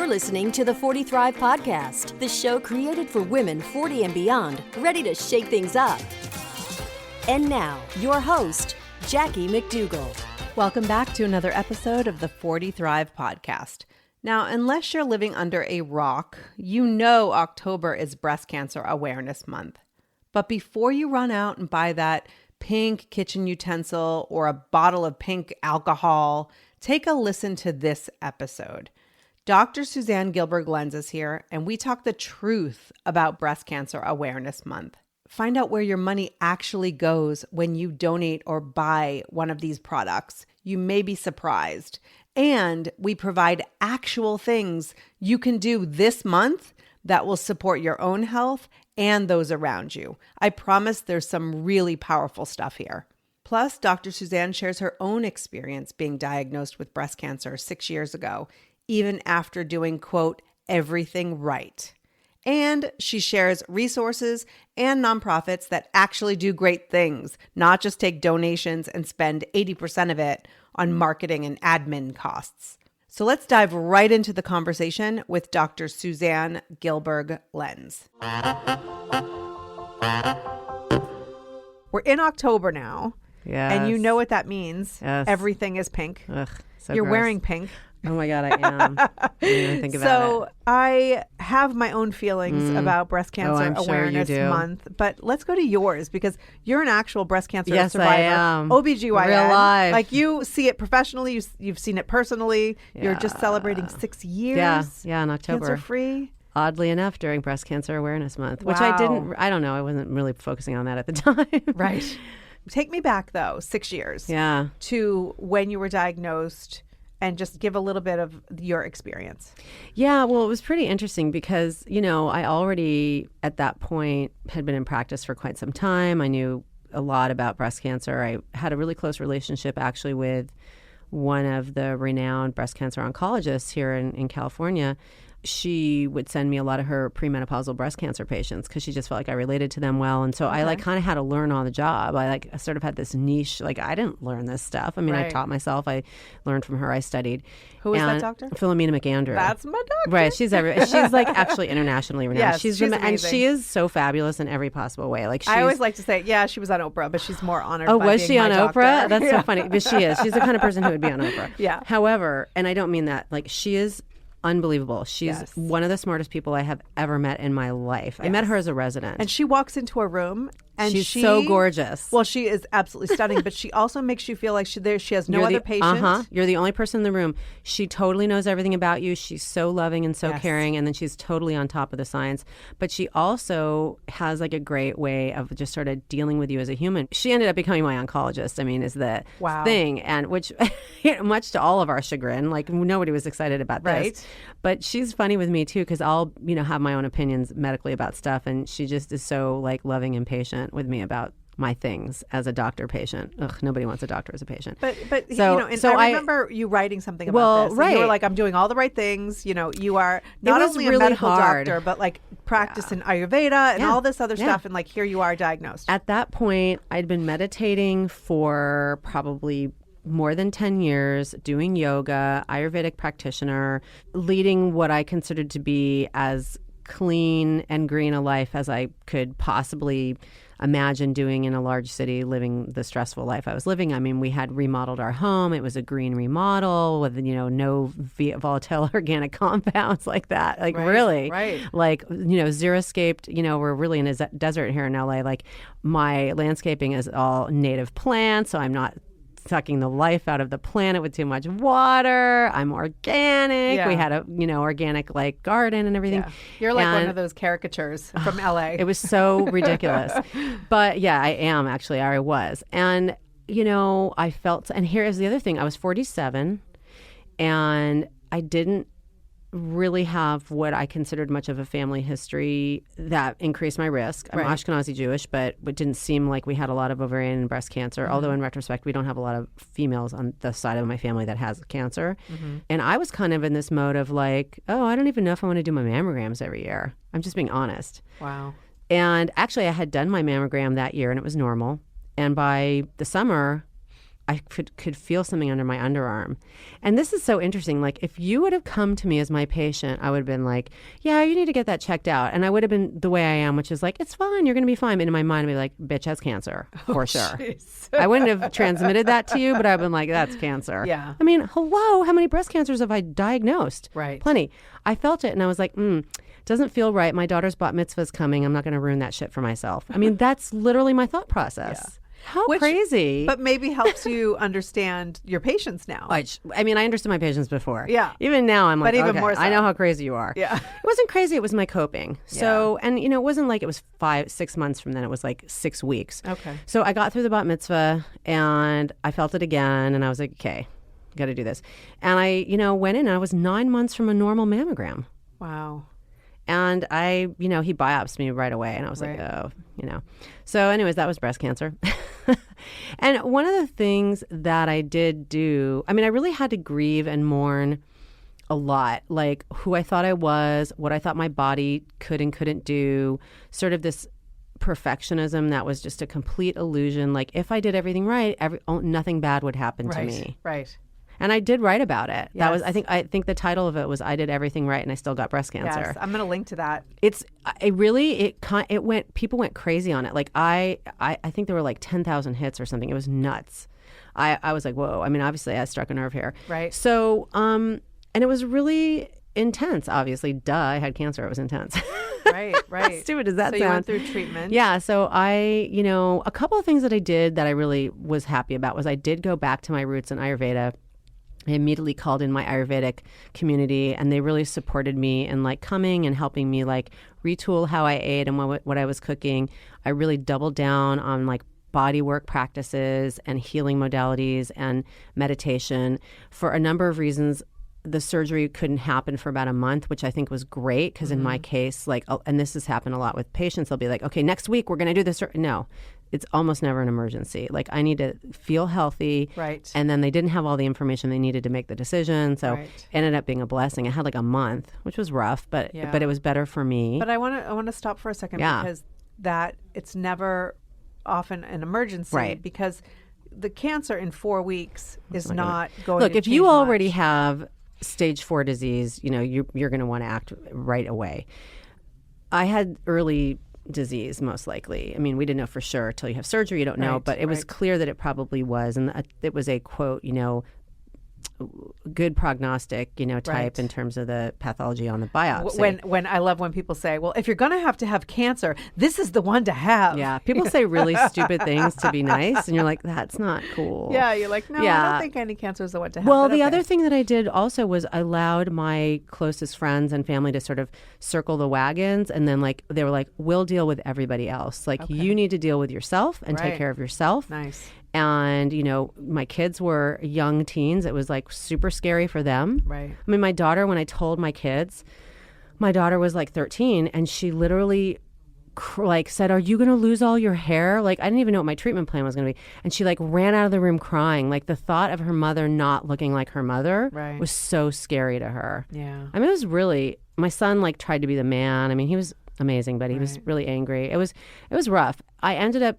You're listening to the 40 Thrive Podcast, the show created for women 40 and beyond, ready to shake things up. And now, your host, Jackie McDougall. Welcome back to another episode of the 40 Thrive Podcast. Now, unless you're living under a rock, you know October is Breast Cancer Awareness Month. But before you run out and buy that pink kitchen utensil or a bottle of pink alcohol, take a listen to this episode. Dr. Suzanne Gilberg-Lenz is here, and we talk the truth about Breast Cancer Awareness Month. Find out where your money actually goes when you donate or buy one of these products. You may be surprised. And we provide actual things you can do this month that will support your own health and those around you. I promise there's some really powerful stuff here. Plus, Dr. Suzanne shares her own experience being diagnosed with breast cancer 6 years ago, even after doing, quote, everything right. And she shares resources and nonprofits that actually do great things, not just take donations and spend 80% of it on marketing and admin costs. So let's dive right into the conversation with Dr. Suzanne Gilberg-Lenz. We're in October now, and you know what that means. Yes. Everything is pink. Ugh, so You're gross. wearing pink. Oh my God, I am. I didn't even think about it. So I have my own feelings about Breast Cancer I'm sure you Awareness do. Month, but let's go to yours because you're an actual breast cancer Yes, survivor. I am. OBGYN. Real life. Like you see it professionally, you've seen it personally. You're just celebrating 6 years. Yeah, in October. Cancer-free. Oddly enough, during Breast Cancer Awareness Month, which Wow. I don't know, I wasn't really focusing on that at the time. Right. Take me back though, 6 years. Yeah. To when you were diagnosed. And just give a little bit of your experience. Yeah, well, it was pretty interesting because, I already at that point had been in practice for quite some time. I knew a lot about breast cancer. I had a really close relationship actually with one of the renowned breast cancer oncologists here in California. She would send me a lot of her premenopausal breast cancer patients because she just felt like I related to them well. And so I kind of had to learn on the job. I sort of had this niche, I didn't learn this stuff. I mean, I taught myself. I learned from her. I studied. Who is that doctor? Philomena McAndrew. That's my doctor. Right. She's actually internationally renowned. Yes, she's amazing. And she is so fabulous in every possible way. I always like to say, she was on Oprah, but she's more honored Oh, by was being she my on doctor. Oprah? That's so funny. But she is. She's the kind of person who would be on Oprah. Yeah. However, and I don't mean that, she is unbelievable. She's one of the smartest people I have ever met in my life. I met her as a resident. And she walks into a room and she's so gorgeous. Well, she is absolutely stunning, but she also makes you feel like she has no other patient. You're the only person in the room. She totally knows everything about you. She's so loving and so caring, and then she's totally on top of the science. But she also has a great way of just sort of dealing with you as a human. She ended up becoming my oncologist, is the thing. And which, much to all of our chagrin, nobody was excited about this. Right. But she's funny with me too, because I'll, have my own opinions medically about stuff. And she just is so loving and patient with me about my things as a doctor patient. Ugh, nobody wants a doctor as a patient. But so I remember you writing something about this. And you were like, I'm doing all the right things. You are not only really a medical hard. doctor, but practice in Ayurveda and all this other stuff. And here you are diagnosed. At that point, I'd been meditating for probably more than 10 years, doing yoga, Ayurvedic practitioner, leading what I considered to be as clean and green a life as I could possibly imagine doing in a large city, living the stressful life I was living. I mean, we had remodeled our home. It was a green remodel with, no volatile organic compounds like that. Really. Right. Xeriscaped, we're really in a desert here in LA. My landscaping is all native plants, so I'm not sucking the life out of the planet with too much water. I'm organic. Yeah. We had a, organic garden and everything. Yeah. You're one of those caricatures from LA. It was so ridiculous. But yeah, I am actually, I was. And, I felt, and here is the other thing. I was 47 and I didn't really have what I considered much of a family history that increased my risk. I'm Ashkenazi Jewish, but it didn't seem like we had a lot of ovarian and breast cancer, although in retrospect, we don't have a lot of females on the side of my family that has cancer. And I was kind of in this mode of I don't even know if I want to do my mammograms every year. I'm just being honest. Wow. And actually, I had done my mammogram that year and it was normal. And by the summer, I could feel something under my underarm. And this is so interesting. Like, if you would have come to me as my patient, I would have been like, yeah, you need to get that checked out. And I would have been the way I am, which is like, it's fine, you're going to be fine. But in my mind, I'd be like, bitch has cancer, for sure. I wouldn't have transmitted that to you, but I've been like, that's cancer. Yeah. I mean, hello, how many breast cancers have I diagnosed? Right. Plenty. I felt it and I was like, doesn't feel right. My daughter's bat mitzvah's coming. I'm not going to ruin that shit for myself. I mean, that's literally my thought process. Yeah. How crazy. But maybe helps you understand your patients now. I mean, I understood my patients before. Yeah. Even now, I'm like, But even okay, more so. I know how crazy you are. Yeah. It wasn't crazy. It was my coping. So, and it wasn't like it was 5-6 months from then. It was like 6 weeks. Okay. So I got through the bat mitzvah and I felt it again. And I was like, okay, got to do this. And I, went in and I was 9 months from a normal mammogram. Wow. And I, he biopsied me right away. And I was like, oh. So anyways, that was breast cancer. And one of the things that I did do, I mean, I really had to grieve and mourn a lot, like who I thought I was, what I thought my body could and couldn't do, sort of this perfectionism that was just a complete illusion. Like if I did everything right, nothing bad would happen to me. Right. And I did write about it. Yes. That was, I think the title of it was "I Did Everything Right and I Still Got Breast Cancer." Yes, I'm going to link to that. People went crazy on it. Like I think there were like 10,000 hits or something. It was nuts. I was like, whoa. I mean, obviously I struck a nerve here. Right. So, and it was really intense. Obviously, duh, I had cancer. It was intense. Right. How stupid does that sound? So you went through treatment. Yeah. So I, a couple of things that I did that I really was happy about was I did go back to my roots in Ayurveda. I immediately called in my Ayurvedic community and they really supported me in like coming and helping me like retool how I ate and what I was cooking. I really doubled down on like body work practices and healing modalities and meditation for a number of reasons. The surgery couldn't happen for about a month, which I think was great because in my case, like, and this has happened a lot with patients, they'll be like, okay, next week we're going to do this. No, it's almost never an emergency. Like I need to feel healthy. Right. And then they didn't have all the information they needed to make the decision. So it ended up being a blessing. I had like a month, which was rough, but it was better for me. But I want to stop for a second because that it's never often an emergency because the cancer in 4 weeks is not going to Look, if change you already much. have stage 4 disease, you're going to want to act right away. I had early disease, most likely. I mean, we didn't know for sure till you have surgery. You don't know, but it was clear that it probably was, and it was a quote, good prognostic, type in terms of the pathology on the biopsy. When I love when people say, well, if you're going to have cancer, this is the one to have. Yeah. People say really stupid things to be nice. And you're like, that's not cool. Yeah. You're like, no, I don't think any cancer is the one to have. Well, the other thing that I did also was I allowed my closest friends and family to sort of circle the wagons. And then they were like, we'll deal with everybody else. Like you need to deal with yourself and take care of yourself. Nice. And, my kids were young teens. It was like super scary for them. Right. I mean, my daughter, when I told my kids, my daughter was like 13 and she literally said, are you going to lose all your hair? Like, I didn't even know what my treatment plan was going to be. And she ran out of the room crying. Like the thought of her mother not looking like her mother was so scary to her. Yeah. I mean, it was really, my son tried to be the man. I mean, he was amazing, but he was really angry. It was rough. I ended up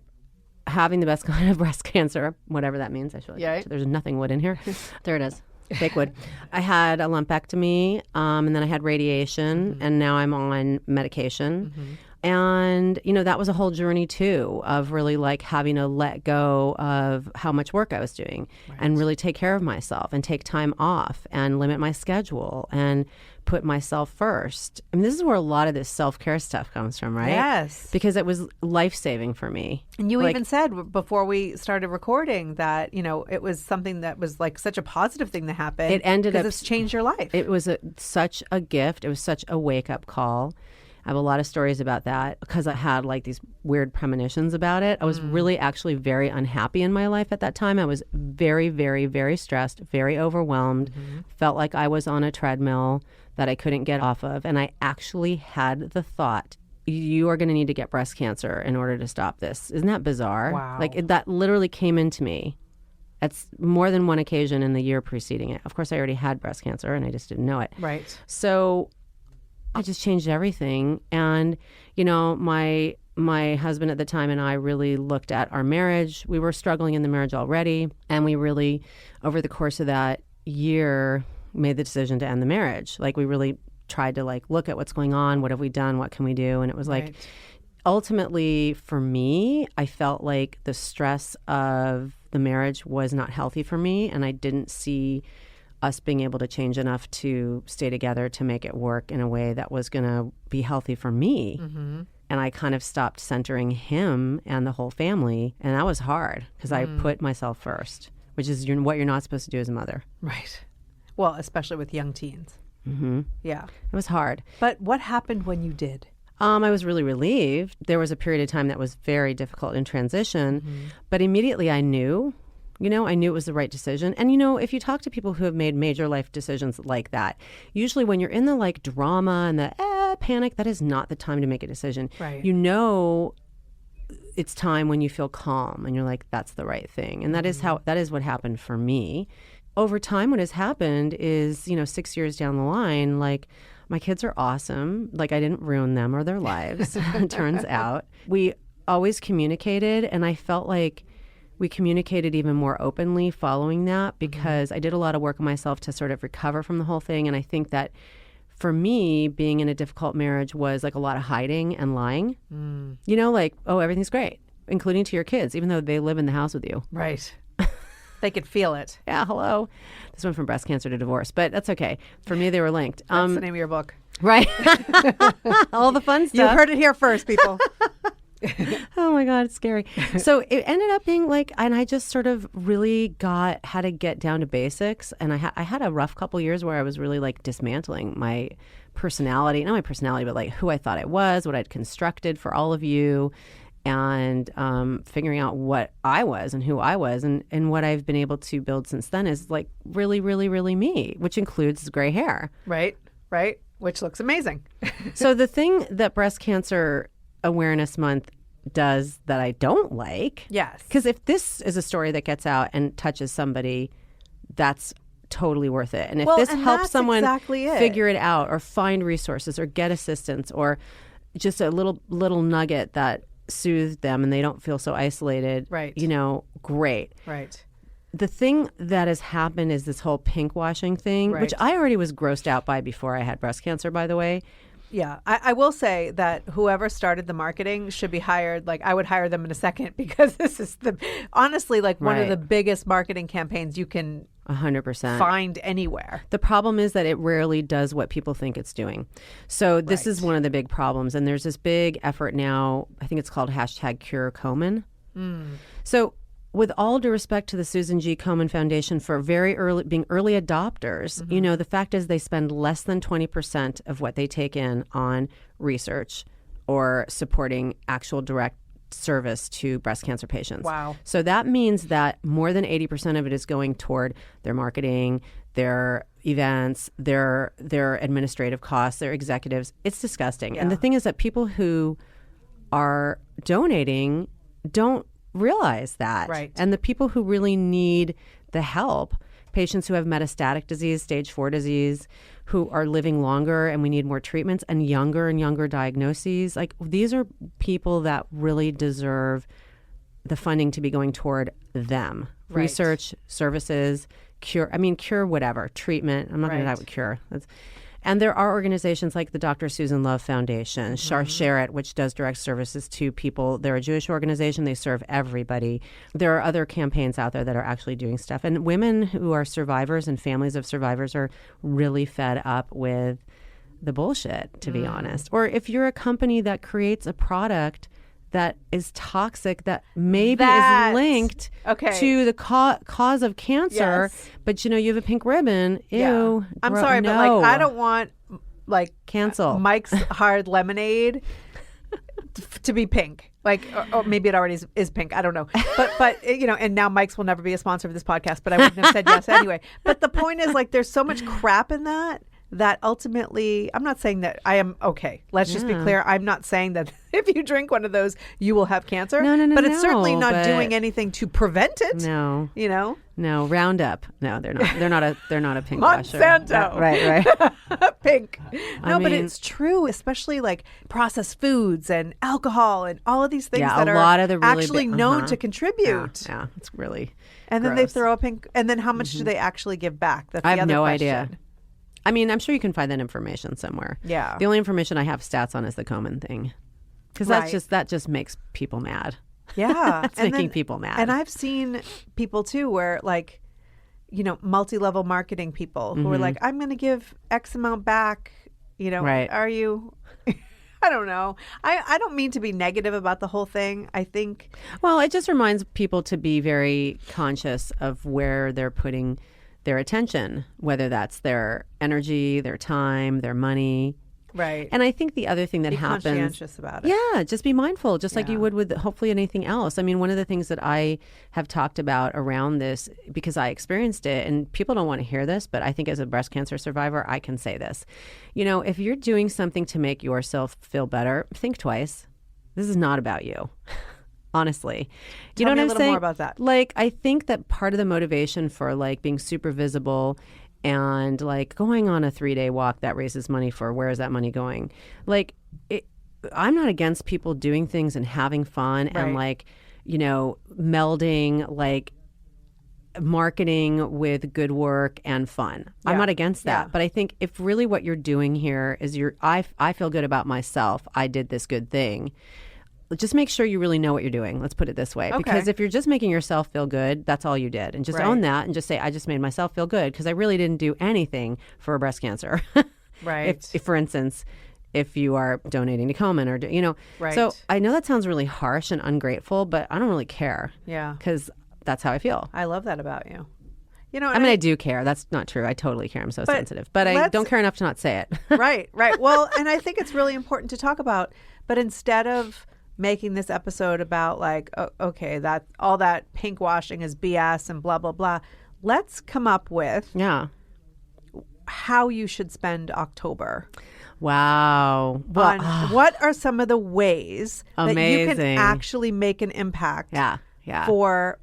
having the best kind of breast cancer, whatever that means. I feel like there's nothing wood in here. There it is. Fake wood. I had a lumpectomy, and then I had radiation, and now I'm on medication. And, that was a whole journey too of really having to let go of how much work I was doing and really take care of myself and take time off and limit my schedule and put myself first. I mean, this is where a lot of this self-care stuff comes from, right? Yes. Because it was life-saving for me. And you even said before we started recording that, it was something that was such a positive thing that happened. It ended up... Because it's changed your life. It was such a gift. It was such a wake-up call. I have a lot of stories about that because I had these weird premonitions about it. I was really actually very unhappy in my life at that time. I was very, very, very stressed, very overwhelmed, felt like I was on a treadmill that I couldn't get off of. And I actually had the thought, you are going to need to get breast cancer in order to stop this. Isn't that bizarre? Wow. That literally came into me. That's more than one occasion in the year preceding it. Of course, I already had breast cancer and I just didn't know it. Right. So I just changed everything. And, my my husband at the time and I really looked at our marriage. We were struggling in the marriage already. And we really, over the course of that year, made the decision to end the marriage. Like, we really tried to look at what's going on. What have we done? What can we do? And it was Right. ultimately for me, I felt like the stress of the marriage was not healthy for me. And I didn't see us being able to change enough to stay together to make it work in a way that was going to be healthy for me. Mm-hmm. And I kind of stopped centering him and the whole family. And that was hard because I put myself first, which is what you're not supposed to do as a mother. Right. Well, especially with young teens. Mm-hmm. Yeah. It was hard. But what happened when you did? I was really relieved. There was a period of time that was very difficult in transition, but immediately I knew it was the right decision. And, if you talk to people who have made major life decisions like that, usually when you're in the drama and the panic, that is not the time to make a decision. Right. It's time when you feel calm and you're like, that's the right thing. And that is what happened for me. Over time, what has happened is, 6 years down the line, my kids are awesome. I didn't ruin them or their lives, it turns out. We always communicated, and I felt like we communicated even more openly following that because I did a lot of work on myself to sort of recover from the whole thing. And I think that for me, being in a difficult marriage was a lot of hiding and lying. Oh, everything's great, including to your kids, even though they live in the house with you. Right. They could feel it. Yeah, hello. This went from breast cancer to divorce, but that's okay. For me, they were linked. That's the name of your book. Right. All the fun stuff. You heard it here first, people. Oh my God, it's scary. So it ended up being and I just sort of really had to get down to basics. And I had a rough couple years where I was really dismantling my personality, not my personality, but who I thought I was, what I'd constructed for all of you, and figuring out what I was and who I was. And what I've been able to build since then is really, really, really me, which includes gray hair. Right. Which looks amazing. So the thing that Breast Cancer Awareness Month does that I don't like. Yes. Because if this is a story that gets out and touches somebody, that's totally worth it. And if this helps someone figure it out or find resources or get assistance or just a little nugget that soothed them and they don't feel so isolated, right. Great. Right. The thing that has happened is this whole pink washing thing, right. which I already was grossed out by before I had breast cancer, by the way. Yeah, I will say that whoever started the marketing should be hired. I would hire them in a second because this is honestly one of the biggest marketing campaigns you can 100% find anywhere. The problem is that it rarely does what people think it's doing. So this is one of the big problems. And there's this big effort now, I think it's called #CureKomen. So with all due respect to the Susan G. Komen Foundation for being early adopters, the fact is they spend less than 20% of what they take in on research or supporting actual direct service to breast cancer patients. Wow. So that means that more than 80% of it is going toward their marketing, their events, their administrative costs, their executives. It's disgusting. Yeah. And the thing is that people who are donating don't realize that. Right. And the people who really need the help, patients who have metastatic disease, stage 4 disease, who are living longer and we need more treatments, and younger diagnoses, these are people that really deserve the funding to be going toward them. Right. Research, services, cure whatever, treatment. I'm not going to talk about cure. And there are organizations like the Dr. Susan Love Foundation, Share It, which does direct services to people. They're a Jewish organization. They serve everybody. There are other campaigns out there that are actually doing stuff. And women who are survivors and families of survivors are really fed up with the bullshit, to be honest. Or if you're a company that creates a product that is toxic, that maybe is linked to the cause of cancer, but you have a pink ribbon. Ew. Yeah. I'm sorry, but I don't want cancel Mike's Hard Lemonade to be pink. Or maybe it already is pink. I don't know. But and now Mike's will never be a sponsor of this podcast, but I wouldn't have said yes anyway. But the point is there's so much crap in that ultimately, I'm not saying that I am okay. Let's just be clear. I'm not saying that if you drink one of those, you will have cancer. No. But it's certainly not doing anything to prevent it. No. No, Roundup. No, they're not. They're not a pink Monsanto. washer. Right. Pink. No, I but mean- it's true, especially like processed foods and alcohol and all of these things Yeah, that a are lot of the really actually big- known uh-huh. to contribute. Yeah, it's really. And then they gross. throw a pink. And then how much do they actually give back? That's I the have other no question. idea. I mean, I'm sure you can find that information somewhere. Yeah. The only information I have stats on is the Komen thing, because Right. that just makes people mad. Yeah. That's And making then- people mad. And I've seen people too where like, multi-level marketing people who are like, I'm going to give X amount back. Right. Are you? I don't know. I don't mean to be negative about the whole thing. I think. Well, it just reminds people to be very conscious of where they're putting their attention, whether that's their energy, their time, their money. Right. And I think the other thing that be happens, conscientious about it. yeah, just be mindful, just like Yeah. you would with hopefully anything else. I mean, one of the things that I have talked about around this, because I experienced it, and people don't want to hear this, but I think as a breast cancer survivor, I can say this. If you're doing something to make yourself feel better, think twice. This is not about you. Honestly. Tell know me what a I'm little saying? more about that. Like, I think that part of the motivation for like being super visible and like going on a 3-day walk that raises money for, where is that money going? Like, I'm not against people doing things and having fun and like, melding like marketing with good work and fun. I'm Yeah. not against that. Yeah. But I think if really what you're doing here is I feel good about myself. I did this good thing. Just make sure you really know what you're doing. Let's put it this way. Okay. Because if you're just making yourself feel good, that's all you did. And just Right. own that and just say, I just made myself feel good because I really didn't do anything for breast cancer. Right. If, for instance, if you are donating to Komen or, Right. So I know that sounds really harsh and ungrateful, but I don't really care. Yeah. Because that's how I feel. I love that about you. I mean, I do care. That's not true. I totally care. I'm so sensitive. But I let's- don't care enough to not say it. Right. Well, and I think it's really important to talk about. But instead of making this episode about like, okay, that all that pink washing is BS and blah, blah, blah, let's come up with Yeah. how you should spend October. Wow. Well, On what are some of the ways that you can Amazing. actually make an impact yeah. for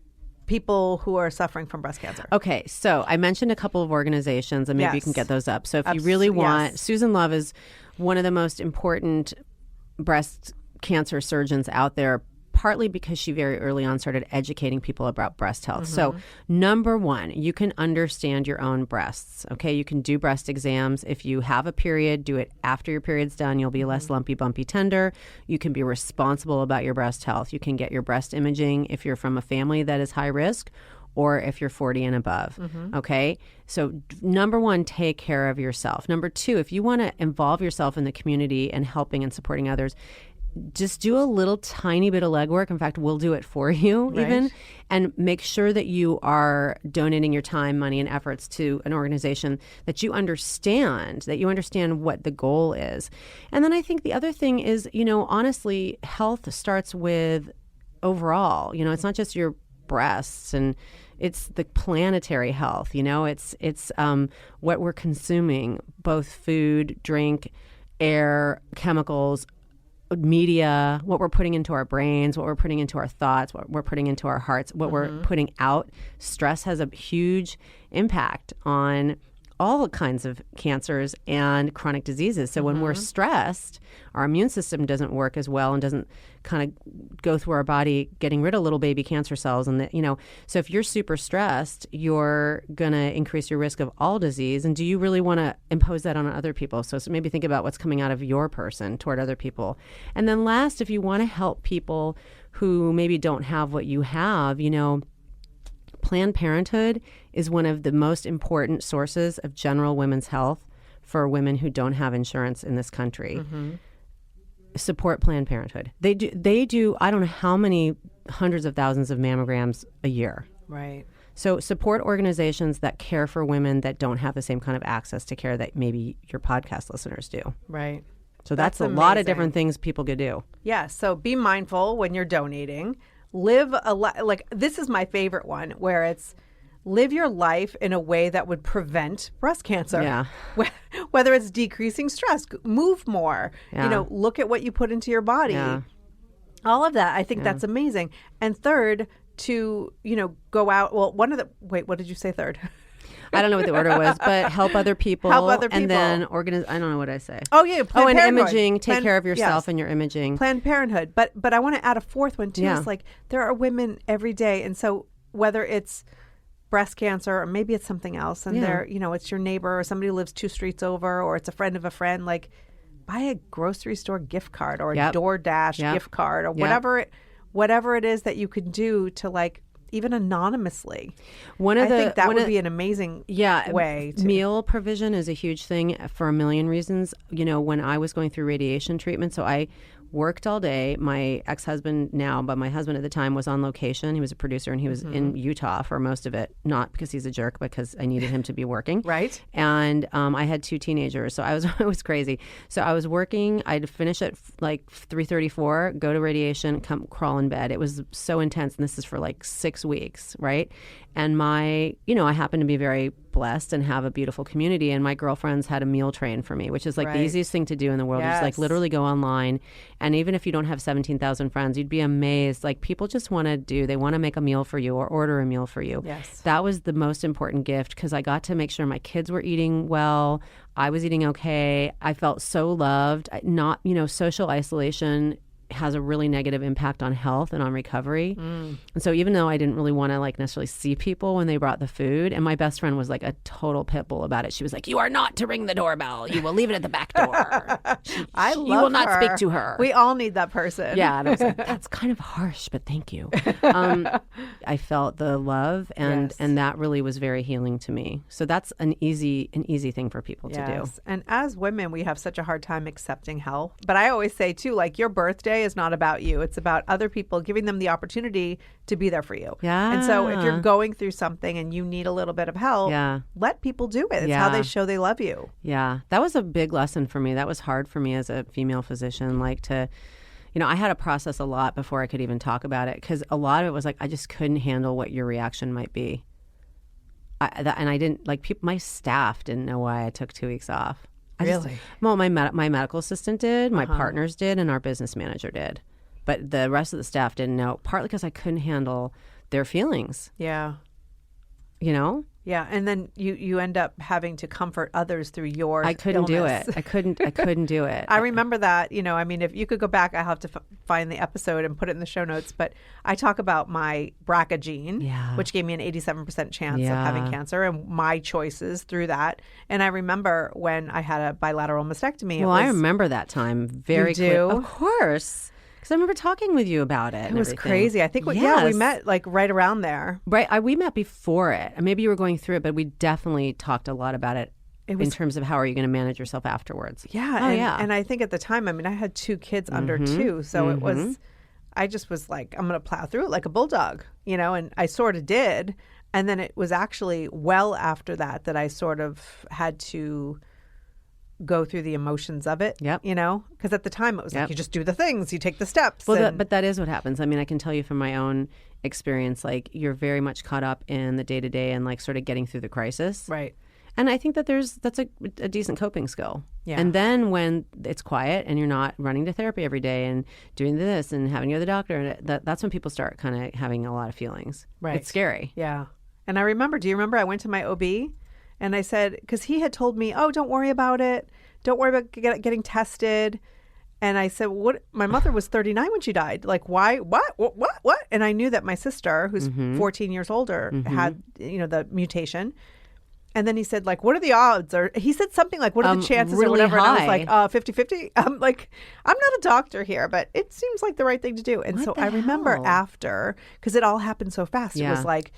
people who are suffering from breast cancer? Okay, so I mentioned a couple of organizations, and maybe you Yes. can get those up. So if you really want, yes. Susan Love is one of the most important breast cancer surgeons out there, partly because she very early on started educating people about breast health. So number one, you can understand your own breasts. Okay, you can do breast exams. If you have a period, do it after your period's done. You'll be less lumpy, bumpy, tender. You can be responsible about your breast health. You can get your breast imaging if you're from a family that is high risk, or if you're 40 and above. Okay? So number one, take care of yourself. Number two, if you want to involve yourself in the community and helping and supporting others, just do a little tiny bit of legwork. In fact, we'll do it for you even. And make sure that you are donating your time, money, and efforts to an organization that you understand what the goal is. And then I think the other thing is, honestly, health starts with overall. It's not just your breasts, and it's the planetary health. It's what we're consuming, both food, drink, air, chemicals, media, what we're putting into our brains, what we're putting into our thoughts, what we're putting into our hearts, what we're putting out. Stress has a huge impact on all kinds of cancers and chronic diseases. So when we're stressed, our immune system doesn't work as well and doesn't kind of go through our body getting rid of little baby cancer cells. And so if you're super stressed, you're going to increase your risk of all disease. And do you really want to impose that on other people? So maybe think about what's coming out of your person toward other people. And then last, if you want to help people who maybe don't have what you have, Planned Parenthood is one of the most important sources of general women's health for women who don't have insurance in this country. Support Planned Parenthood. They do I don't know how many hundreds of thousands of mammograms a year. Right. So support organizations that care for women that don't have the same kind of access to care that maybe your podcast listeners do. Right. So that's a That's lot of amazing. different things people could do. Yeah. So be mindful when you're donating. Live a like this is my favorite one, where it's live your life in a way that would prevent breast cancer. Yeah. Whether it's decreasing stress, move more, Yeah. look at what you put into your body. Yeah. All of that. I think that's amazing. And third, to, go out. Well, wait, what did you say third? I don't know what the order was, but help other people. Help other And people. then I don't know what I say. Oh, yeah. Planned and Parenthood. imaging. Take care of yourself and your imaging. Planned Parenthood. But I want to add a fourth one, too. Yeah. It's like there are women every day. And so whether it's breast cancer or maybe it's something else, and they're, it's your neighbor or somebody who lives 2 streets over, or it's a friend of a friend, like buy a grocery store gift card or a DoorDash gift card or whatever it is that you can do to like even anonymously. I think that would be an amazing way. Meal provision is a huge thing for a million reasons. When I was going through radiation treatment, so I worked all day. My ex-husband now, but my husband at the time was on location. He was a producer and he was in Utah for most of it, not because he's a jerk, because I needed him to be working. Right. And I had 2 teenagers, so it was crazy. So I was working. I'd finish at like 3:34, go to radiation, come crawl in bed. It was so intense, and this is for like 6 weeks, right? And I happen to be very blessed and have a beautiful community. And my girlfriends had a meal train for me, which is like the easiest thing to do in the world. Yes. You just like literally go online. And even if you don't have 17,000 friends, you'd be amazed. Like people just they want to make a meal for you or order a meal for you. Yes. That was the most important gift, because I got to make sure my kids were eating well. I was eating okay. I felt so loved. Social isolation has a really negative impact on health and on recovery. And so even though I didn't really want to like necessarily see people when they brought the food, and my best friend was like a total pit bull about it. She was like, "You are not to ring the doorbell. You will leave it at the back door. I love You will not her. speak to her." We all need that person. Yeah, and I was like, that's kind of harsh, but thank you. I felt the love, and that really was very healing to me. So that's an easy thing for people to do. And as women, we have such a hard time accepting help. But I always say too, like your birthday is not about you. It's about other people, giving them the opportunity to be there for you. Yeah. And so if you're going through something and you need a little bit of help, let people do it. It's how they show they love you. Yeah. That was a big lesson for me. That was hard for me as a female physician, like to, I had to process a lot before I could even talk about it, because a lot of it was like, I just couldn't handle what your reaction might be. And I didn't, like, my staff didn't know why I took 2 weeks off. Really? Well, my medical assistant did, my partners did, and our business manager did. But the rest of the staff didn't know, partly because I couldn't handle their feelings. Yeah. Yeah, and then you end up having to comfort others through your I couldn't illness. do it. I couldn't do it. I remember that, if you could go back, I have to find the episode and put it in the show notes, but I talk about my BRCA gene, which gave me an 87% chance of having cancer, and my choices through that. And I remember when I had a bilateral mastectomy. I remember that time very clearly. Of course. Because I remember talking with you about it. It was crazy. I think, we met like right around there. Right. We met before it. Maybe you were going through it, but we definitely talked a lot about it in terms of how are you going to manage yourself afterwards. Yeah. And I think at the time, I had 2 kids under 2. So it was, I just was like, I'm going to plow through it like a bulldog, and I sort of did. And then it was actually well after that I sort of had to go through the emotions of it, because at the time it was like, you just do the things, you take the steps. Well, but that is what happens. I can tell you from my own experience, like you're very much caught up in the day-to-day and like sort of getting through the crisis. Right. And I think that that's a decent coping skill. Yeah. And then when it's quiet and you're not running to therapy every day and doing this and having to go to the doctor, and that's when people start kind of having a lot of feelings. Right. It's scary. Yeah. And I remember, do you remember I went to my OB? And I said, because he had told me, don't worry about it. Don't worry about getting tested. And I said, what? My mother was 39 when she died. Like, why? What? And I knew that my sister, who's 14 years older, had, the mutation. And then he said, like, what are the odds? Or he said something like, what are the chances really or whatever? high. And I was like, 50-50. I'm like, I'm not a doctor here, but it seems like the right thing to do. And so I remember after, because it all happened so fast. It was like,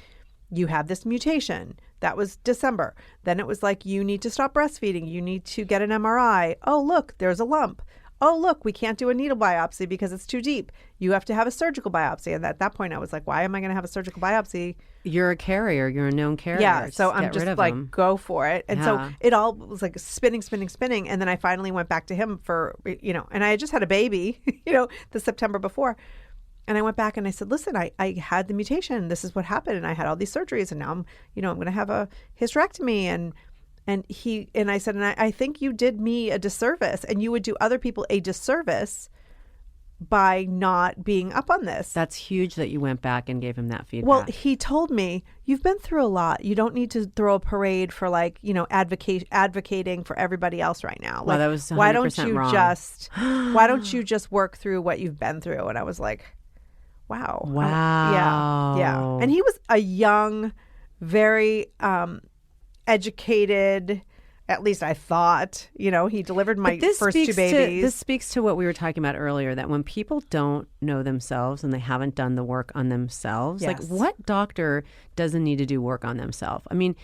you have this mutation. That was December. Then it was like, you need to stop breastfeeding. You need to get an MRI. Oh, look, there's a lump. Oh, look, we can't do a needle biopsy because it's too deep. You have to have a surgical biopsy. And at that point, I was like, why am I going to have a surgical biopsy? You're a carrier. You're a known carrier. Yeah. So I'm just like, go for it. And so it all was like spinning. And then I finally went back to him for, and I had just had a baby, the September before. And I went back and I said, listen, I had the mutation. This is what happened. And I had all these surgeries. And now I'm going to have a hysterectomy. And I said, and I think you did me a disservice, and you would do other people a disservice by not being up on this. That's huge that you went back and gave him that feedback. Well, he told me, you've been through a lot. You don't need to throw a parade for like, advocating for everybody else right now. Well, Like, that was 100% why don't you wrong. why don't you just work through what you've been through? And I was like, wow. Wow. Yeah. And he was a young, very educated, at least I thought, he delivered my first two babies. This speaks to what we were talking about earlier, that when people don't know themselves and they haven't done the work on themselves, like Yes. what doctor doesn't need to do work on themselves? I mean,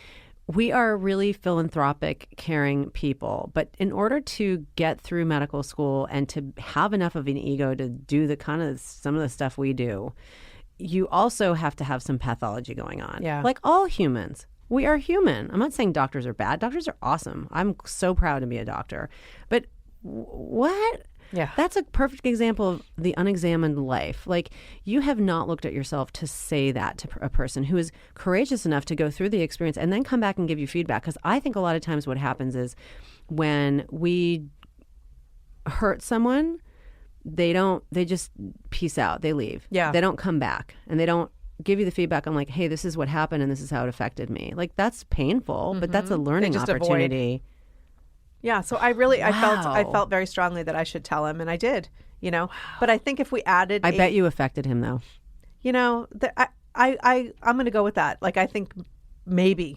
we are really philanthropic, caring people, but in order to get through medical school and to have enough of an ego to do the kind of some of the stuff we do, you also have to have some pathology going on. Yeah. Like all humans. We are human. I'm not saying doctors are bad. Doctors are awesome. I'm so proud to be a doctor. But what? Yeah. That's a perfect example of the unexamined life. Like, you have not looked at yourself to say that to a person who is courageous enough to go through the experience and then come back and give you feedback. Because I think a lot of times what happens is when we hurt someone, they just peace out. They leave. Yeah. They don't come back and they don't give you the feedback on like, hey, this is what happened and this is how it affected me. Like, that's painful, but that's a learning just avoid. opportunity. Yeah. So I felt very strongly that I should tell him, and I did, But I think if we added, I bet you affected him though. I'm going to go with that. Like, I think maybe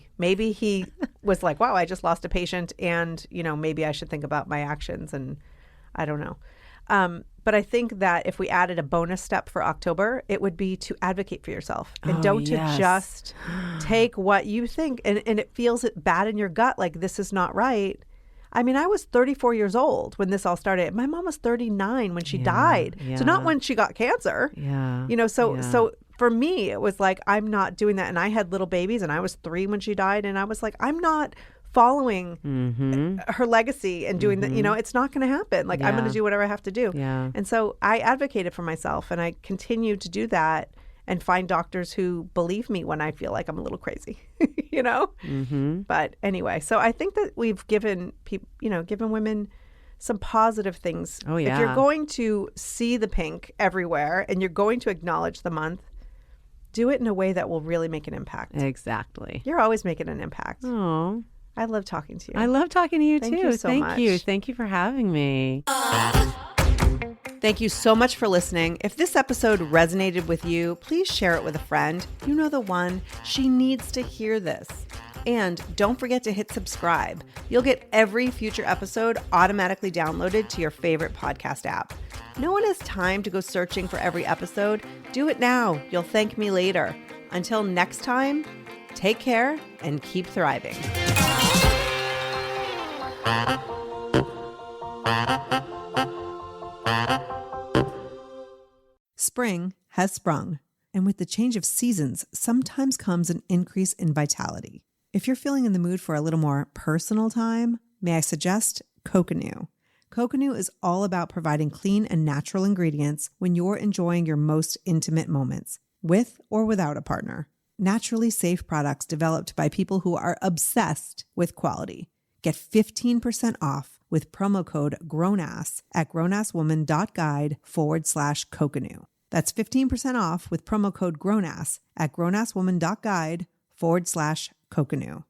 he was like, wow, I just lost a patient, and maybe I should think about my actions, and I don't know. But I think that if we added a bonus step for October, it would be to advocate for yourself, and to just take what you think, and it feels bad in your gut, like this is not right. I mean, I was 34 years old when this all started. My mom was 39 when she died. So not when she got cancer. Yeah. So for me, it was like, I'm not doing that. And I had little babies, and I was 3 when she died. And I was like, I'm not following her legacy and doing that. It's not going to happen. Like, I'm going to do whatever I have to do. Yeah. And so I advocated for myself, and I continue to do that and find doctors who believe me when I feel like I'm a little crazy, But anyway, so I think that we've given people, given women some positive things. Oh, yeah. If you're going to see the pink everywhere and you're going to acknowledge the month, do it in a way that will really make an impact. Exactly. You're always making an impact. Oh, I love talking to you. I love talking to you Thank too. you so much. Thank you for having me. Thank you so much for listening. If this episode resonated with you, please share it with a friend. You know the one. She needs to hear this. And don't forget to hit subscribe. You'll get every future episode automatically downloaded to your favorite podcast app. No one has time to go searching for every episode. Do it now. You'll thank me later. Until next time, take care and keep thriving. Spring has sprung, and with the change of seasons, sometimes comes an increase in vitality. If you're feeling in the mood for a little more personal time, may I suggest Coconut. Coconut is all about providing clean and natural ingredients when you're enjoying your most intimate moments, with or without a partner. Naturally safe products developed by people who are obsessed with quality. Get 15% off with promo code GROWNASS at grownasswoman.guide/coconut. That's 15% off with promo code GROWNASS at grownasswoman.guide/coconut.